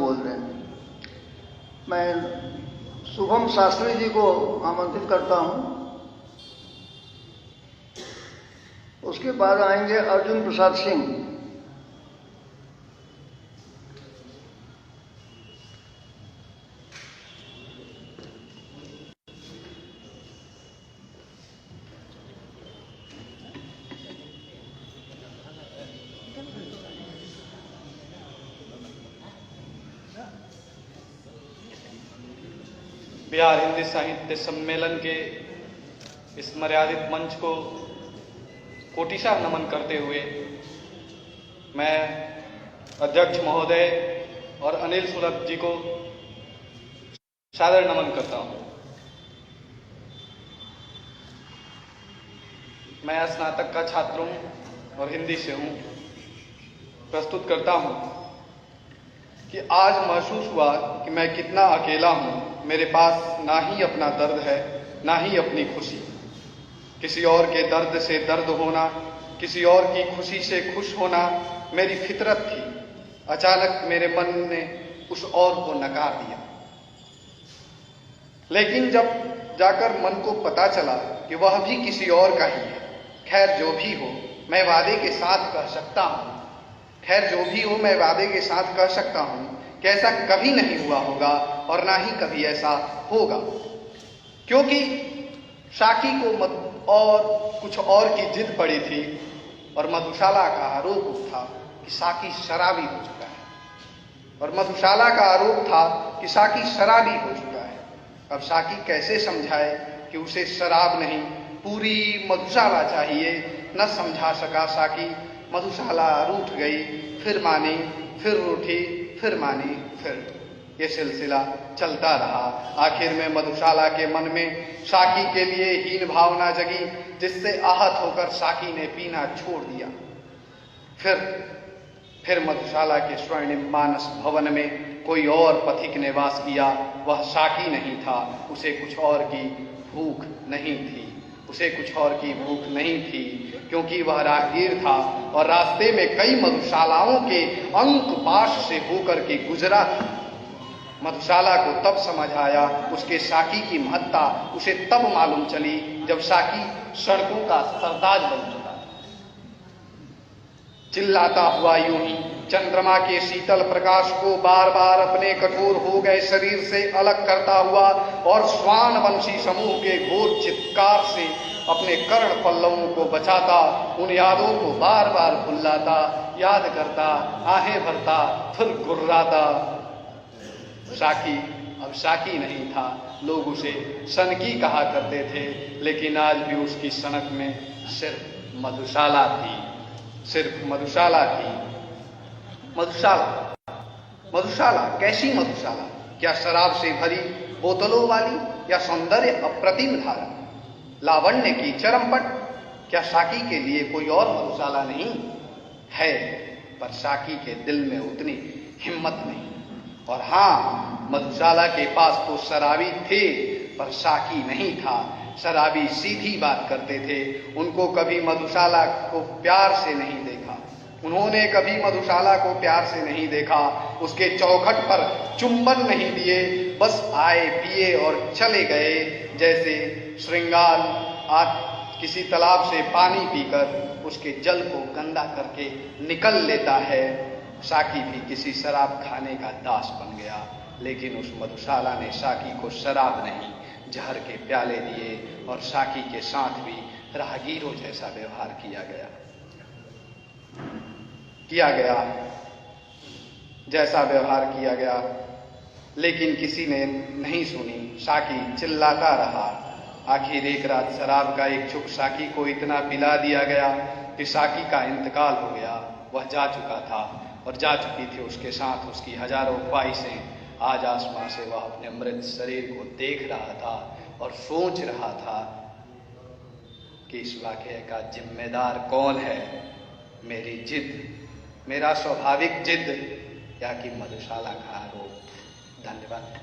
बोल रहे हैं। मैं शुभम शास्त्री जी को आमंत्रित करता हूं। उसके बाद आएंगे अर्जुन प्रसाद सिंह। बिहार हिंदी साहित्य सम्मेलन के इस मर्यादित मंच को कोटिशा नमन करते हुए मैं अध्यक्ष महोदय और अनिल सुलभ जी को सादर नमन करता हूं। मैं स्नातक का छात्र हूं और हिंदी से हूं। प्रस्तुत करता हूं कि आज महसूस हुआ कि मैं कितना अकेला हूं। मेरे पास ना ही अपना दर्द है, ना ही अपनी खुशी। किसी और के दर्द से दर्द होना, किसी और की खुशी से खुश होना मेरी फितरत थी। अचानक मेरे मन ने उस और को नकार दिया। लेकिन जब जाकर मन को पता चला कि वह भी किसी और का ही है। खैर जो भी हो, मैं वादे के साथ कह सकता हूं मैं वादे के साथ कह सकता हूं कि ऐसा कभी नहीं हुआ होगा और ना ही कभी ऐसा होगा, क्योंकि शाकी को और कुछ और की जिद पड़ी थी और मधुशाला का आरोप था कि शाकी शराबी हो चुका है। और मधुशाला का आरोप था कि शाकी शराबी हो चुका है। अब शाकी कैसे समझाए कि उसे शराब नहीं, पूरी मधुशाला चाहिए। न समझा सका शाकी। मधुशाला रूठ गई, फिर मानी, फिर रूठी, फिर मानी, फिर ये सिलसिला चलता रहा। आखिर में मधुशाला के मन में शाकी के लिए हीन भावना जगी, जिससे आहत होकर शाकी ने पीना छोड़ दिया। फिर मधुशाला के स्वर्णिम मानस भवन में कोई और पथिक ने वास किया। वह शाकी नहीं था। उसे कुछ और की भूख नहीं थी, क्योंकि वह राहगीर था और रास्ते में कई मधुशालाओं के अंक पाश से होकर के गुजरा था। मधुशाला को तब समझ आया उसके शाकी की महत्ता उसे तब मालूम चली जब शाकी सड़कों का सरताज बन चुका। चिल्लाता हुआ यूं ही चंद्रमा के शीतल प्रकाश को बार बार अपने कठोर हो गए शरीर से अलग करता हुआ और श्वान वंशी समूह के घोर चित्कार से अपने कर्ण पल्लवों को बचाता, उन यादों को बार बार भुलाता, याद करता, आहें भरता, फिर गुर्राता। शाकी अब शाकी नहीं था। लोग उसे सनकी कहा करते थे, लेकिन आज भी उसकी सनक में सिर्फ मधुशाला थी। मधुशाला कैसी मधुशाला? क्या शराब से भरी बोतलों वाली, या सौंदर्य अप्रतिम धारा, लावण्य की चरमपट? क्या शाकी के लिए कोई और मधुशाला नहीं है? पर शाकी के दिल में उतनी हिम्मत नहीं। और हाँ, मधुशाला के पास तो शराबी थे, पर शाकी नहीं था। शराबी सीधी बात करते थे। उनको कभी मधुशाला को प्यार से नहीं देखा। उन्होंने कभी मधुशाला को प्यार से नहीं देखा। उसके चौखट पर चुंबन नहीं दिए। बस आए, पिए और चले गए। जैसे श्रृंगार किसी तालाब से पानी पीकर उसके जल को गंदा करके निकल लेता है। शाकी भी किसी शराब खाने का दास बन गया। लेकिन उस मधुशाला ने शाकी को शराब नहीं, जहर के प्याले दिए और शाकी के साथ भी राहगीरों जैसा व्यवहार किया गया जैसा व्यवहार किया गया। लेकिन किसी ने नहीं सुनी। शाकी चिल्लाता रहा। आखिर एक रात शराब का एक चुक शाकी को इतना पिला दिया गया कि शाकी का इंतकाल हो गया। वह जा चुका था और जा चुकी थी उसके साथ उसकी हजारों ख्वाहिशें। आज आसमां से वह अपने मृत शरीर को देख रहा था और सोच रहा था कि इस वाकये का जिम्मेदार कौन है? मेरी जिद, मेरा स्वाभाविक जिद, या कि मधुशाला का आरोप? धन्यवाद।